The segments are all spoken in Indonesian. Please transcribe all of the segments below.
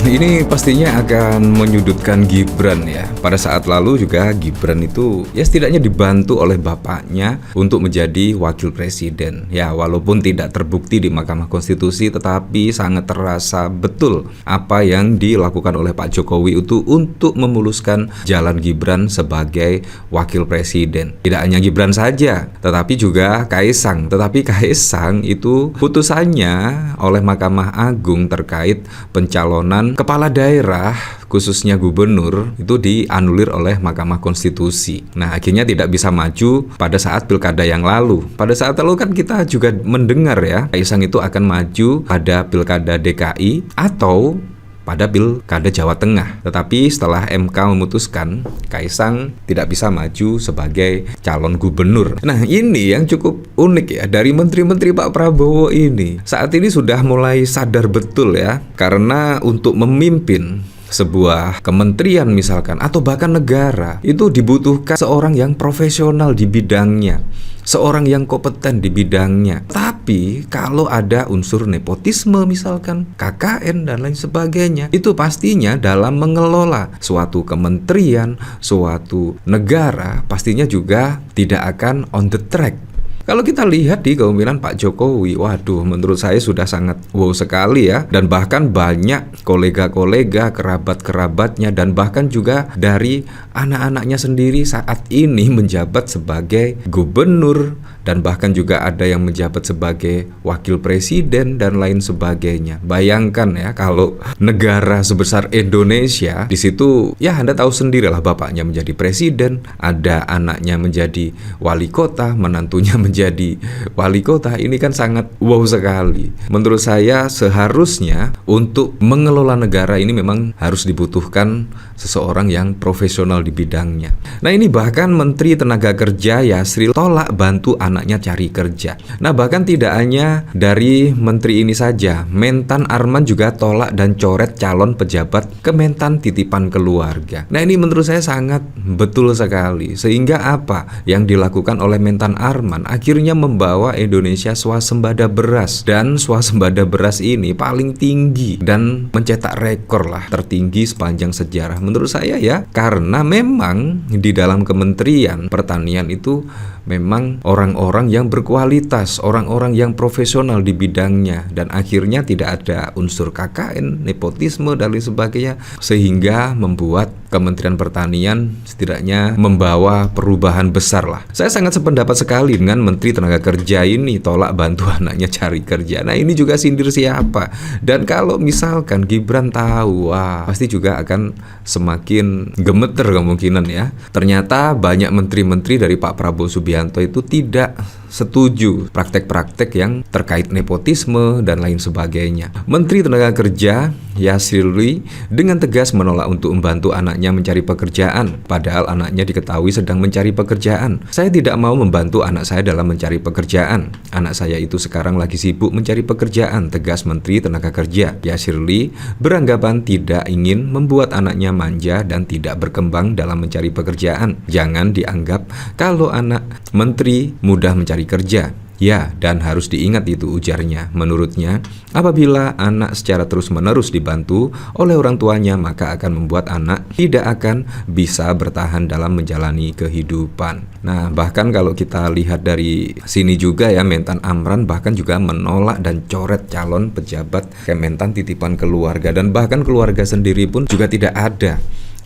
Ini pastinya akan menyudutkan Gibran ya. Pada saat lalu juga Gibran itu ya setidaknya dibantu oleh bapaknya untuk menjadi wakil presiden. Ya, walaupun tidak terbukti di Mahkamah Konstitusi, tetapi sangat terasa betul apa yang dilakukan oleh Pak Jokowi itu untuk memuluskan jalan Gibran sebagai wakil presiden. Tidak hanya Gibran saja, tetapi juga Kaisang. Tetapi Kaisang itu putusannya oleh Mahkamah Agung terkait pencalonan kepala daerah khususnya gubernur itu dianulir oleh Mahkamah Konstitusi. Nah, akhirnya tidak bisa maju pada saat pilkada yang lalu. Pada saat lalu kan kita juga mendengar ya, Kaisang itu akan maju pada pilkada DKI atau pada pilkada Jawa Tengah. Tetapi setelah MK memutuskan Kaisang tidak bisa maju sebagai calon gubernur. Nah, ini yang cukup unik ya dari menteri-menteri Pak Prabowo ini. Saat ini sudah mulai sadar betul ya, karena untuk memimpin sebuah kementerian misalkan atau bahkan negara itu dibutuhkan seorang yang profesional di bidangnya, seorang yang kompeten di bidangnya. Tapi kalau ada unsur nepotisme misalkan KKN dan lain sebagainya, itu pastinya dalam mengelola suatu kementerian, suatu negara pastinya juga tidak akan on the track. Kalau kita lihat di kepemimpinan Pak Jokowi, waduh, menurut saya sudah sangat wow sekali ya. Dan bahkan banyak kolega-kolega, kerabat-kerabatnya, dan bahkan juga dari anak-anaknya sendiri saat ini menjabat sebagai gubernur, dan bahkan juga ada yang menjabat sebagai wakil presiden dan lain sebagainya. Bayangkan ya, kalau negara sebesar Indonesia, di situ ya Anda tahu sendirilah, bapaknya menjadi presiden, ada anaknya menjadi wali kota, menantunya menjadi wali kota. Ini kan sangat wow sekali. Menurut saya seharusnya untuk mengelola negara ini memang harus dibutuhkan seseorang yang profesional di bidangnya. Nah, ini bahkan Menteri Tenaga Kerja Yasril tolak bantu anaknya cari kerja. Nah, bahkan tidak hanya dari menteri ini saja, Mentan Arman juga tolak dan coret calon pejabat Kementan titipan keluarga. Nah, ini menurut saya sangat betul sekali. Sehingga apa yang dilakukan oleh Mentan Arman akhirnya membawa Indonesia swasembada beras, dan swasembada beras ini paling tinggi dan mencetak rekor lah tertinggi sepanjang sejarah menurut saya ya, karena memang di dalam Kementerian Pertanian itu memang orang-orang yang berkualitas, orang-orang yang profesional di bidangnya, dan akhirnya tidak ada unsur KKN, nepotisme dan lain sebagainya, sehingga membuat Kementerian Pertanian setidaknya membawa perubahan besar lah. Saya sangat sependapat sekali dengan Menteri Tenaga Kerja ini tolak bantu anaknya cari kerja. Nah, ini juga sindir siapa? Dan kalau misalkan Gibran tahu, wah, pasti juga akan semakin gemeter kemungkinan ya. Ternyata banyak menteri-menteri dari Pak Prabowo Subianto itu tidak setuju praktek-praktek yang terkait nepotisme dan lain sebagainya. Menteri Tenaga Kerja Yasril dengan tegas menolak untuk membantu anaknya mencari pekerjaan, padahal anaknya diketahui sedang mencari pekerjaan. Saya tidak mau membantu anak saya dalam mencari pekerjaan. Anak saya itu sekarang lagi sibuk mencari pekerjaan, tegas Menteri Tenaga Kerja. Yasril beranggapan tidak ingin membuat anaknya manja dan tidak berkembang dalam mencari pekerjaan. Jangan dianggap kalau anak menteri mudah mencari kerja. Ya, dan harus diingat itu, ujarnya. Menurutnya, apabila anak secara terus-menerus dibantu oleh orang tuanya, maka akan membuat anak tidak akan bisa bertahan dalam menjalani kehidupan. Nah, bahkan kalau kita lihat dari sini juga ya, Mentan Amran bahkan juga menolak dan coret calon pejabat Kementan titipan keluarga, dan bahkan keluarga sendiri pun juga tidak ada,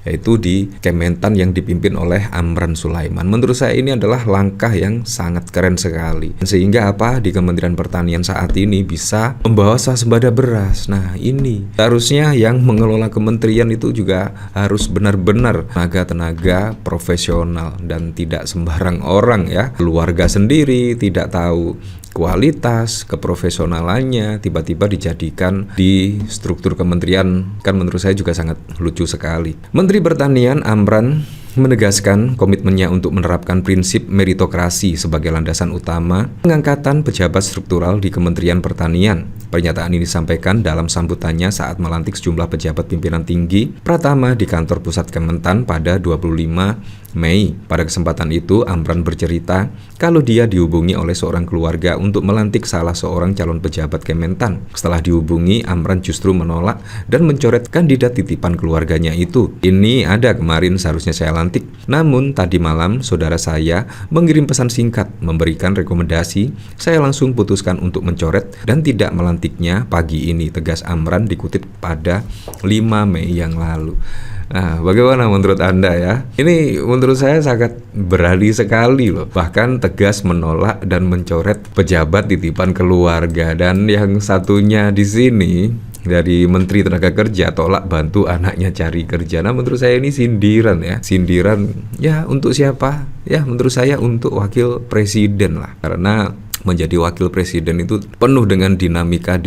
yaitu di Kementan yang dipimpin oleh Amran Sulaiman. Menurut saya ini adalah langkah yang sangat keren sekali, sehingga apa, di Kementerian Pertanian saat ini bisa membawa swasembada beras. Nah, ini harusnya yang mengelola kementerian itu juga harus benar-benar tenaga profesional dan tidak sembarang orang ya. Keluarga sendiri tidak tahu kualitas, keprofesionalannya, tiba-tiba dijadikan di struktur kementerian, kan menurut saya juga sangat lucu sekali. Menteri Pertanian Amran menegaskan komitmennya untuk menerapkan prinsip meritokrasi sebagai landasan utama pengangkatan pejabat struktural di Kementerian Pertanian. Pernyataan ini disampaikan dalam sambutannya saat melantik sejumlah pejabat pimpinan tinggi Pratama di kantor pusat Kementan pada 25 Mei. Pada kesempatan itu, Amran bercerita kalau dia dihubungi oleh seorang keluarga untuk melantik salah seorang calon pejabat Kementan. Setelah dihubungi, Amran justru menolak dan mencoret kandidat titipan keluarganya itu. Ini ada kemarin seharusnya saya lantik, namun tadi malam saudara saya mengirim pesan singkat memberikan rekomendasi. Saya langsung putuskan untuk mencoret dan tidak melantiknya pagi ini, tegas Amran dikutip pada 5 Mei yang lalu. Nah, bagaimana menurut Anda ya? Ini menurut saya sangat berani sekali loh. Bahkan tegas menolak dan mencoret pejabat titipan keluarga. Dan yang satunya di sini dari Menteri Tenaga Kerja tolak bantu anaknya cari kerja. Nah, menurut saya ini sindiran ya. Sindiran ya untuk siapa? Ya menurut saya untuk wakil presiden lah. Karena menjadi wakil presiden itu penuh dengan dinamika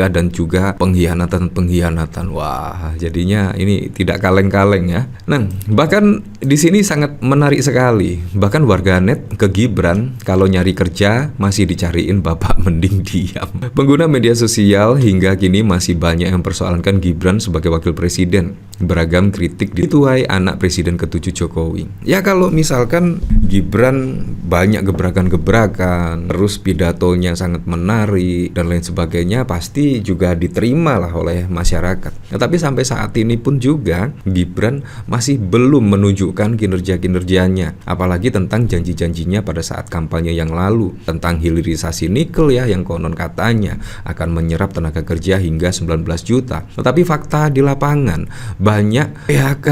dan juga pengkhianatan. Wah, jadinya ini tidak kaleng-kaleng ya. Nah, bahkan di sini sangat menarik sekali. Bahkan warganet ke Gibran kalau nyari kerja masih dicariin bapak mending diam. Pengguna media sosial hingga kini masih banyak yang persoalankan Gibran sebagai wakil presiden. Beragam kritik dituai anak presiden ke-7 Jokowi. Ya kalau misalkan Gibran banyak gebrakan-gebrakan, terus pidatonya sangat menarik dan lain sebagainya, pasti juga diterima lah oleh masyarakat. Nah, tapi sampai saat ini pun juga Gibran masih belum menunjukkan kinerja-kinerjanya, apalagi tentang janji-janjinya pada saat kampanye yang lalu tentang hilirisasi nikel ya, yang konon katanya akan menyerap tenaga kerja hingga 19 juta. Tetapi fakta di lapangan banyak PHK,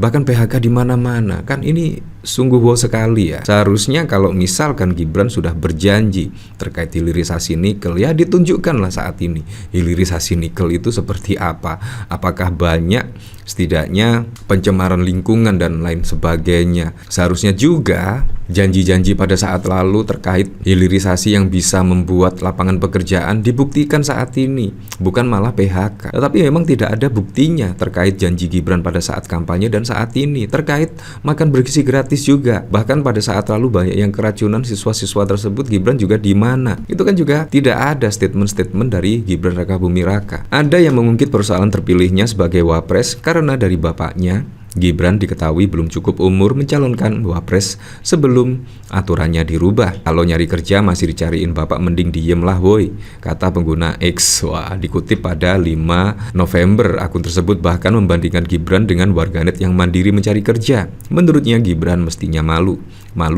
bahkan PHK di mana-mana. Kan ini sungguh wow sekali ya. Seharusnya kalau misalkan Gibran sudah berjanji terkait hilirisasi nikel, ya ditunjukkanlah saat ini hilirisasi nikel itu seperti apa. Apakah banyak setidaknya pencemaran lingkungan dan lain sebagainya. Seharusnya juga janji-janji pada saat lalu terkait hilirisasi yang bisa membuat lapangan pekerjaan dibuktikan saat ini, bukan malah PHK. Tetapi memang tidak ada buktinya terkait janji Gibran pada saat kampanye dan saat ini terkait makan bergizi gratis juga. Bahkan pada saat lalu banyak yang keracunan siswa-siswa tersebut, Gibran juga di mana? Itu kan juga tidak ada statement-statement dari Gibran Rakabuming Raka. Ada yang mengungkit persoalan terpilihnya sebagai wapres karena dari bapaknya Gibran diketahui belum cukup umur mencalonkan wapres sebelum aturannya dirubah. Kalau nyari kerja masih dicariin bapak mending diem lah woi, kata pengguna X. Wah, dikutip pada 5 November. Akun tersebut bahkan membandingkan Gibran dengan warganet yang mandiri mencari kerja. Menurutnya Gibran mestinya malu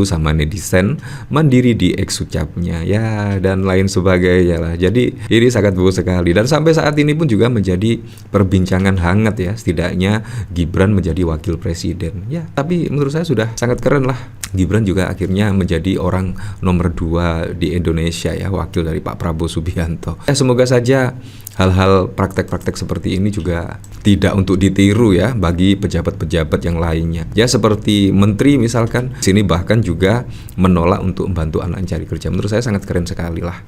sama netizen mandiri di X ucapnya ya, dan lain sebagainya lah. Jadi ini sangat bagus sekali dan sampai saat ini pun juga menjadi perbincangan hangat ya, setidaknya Gibran menjadi wakil presiden ya. Tapi menurut saya sudah sangat keren lah, Gibran juga akhirnya menjadi orang nomor 2 di Indonesia ya, wakil dari Pak Prabowo Subianto. Ya, semoga saja hal-hal praktek-praktek seperti ini juga tidak untuk ditiru ya bagi pejabat-pejabat yang lainnya. Ya seperti menteri misalkan, sini bahkan juga menolak untuk membantu anak cari kerja. Menurut saya sangat keren sekali lah.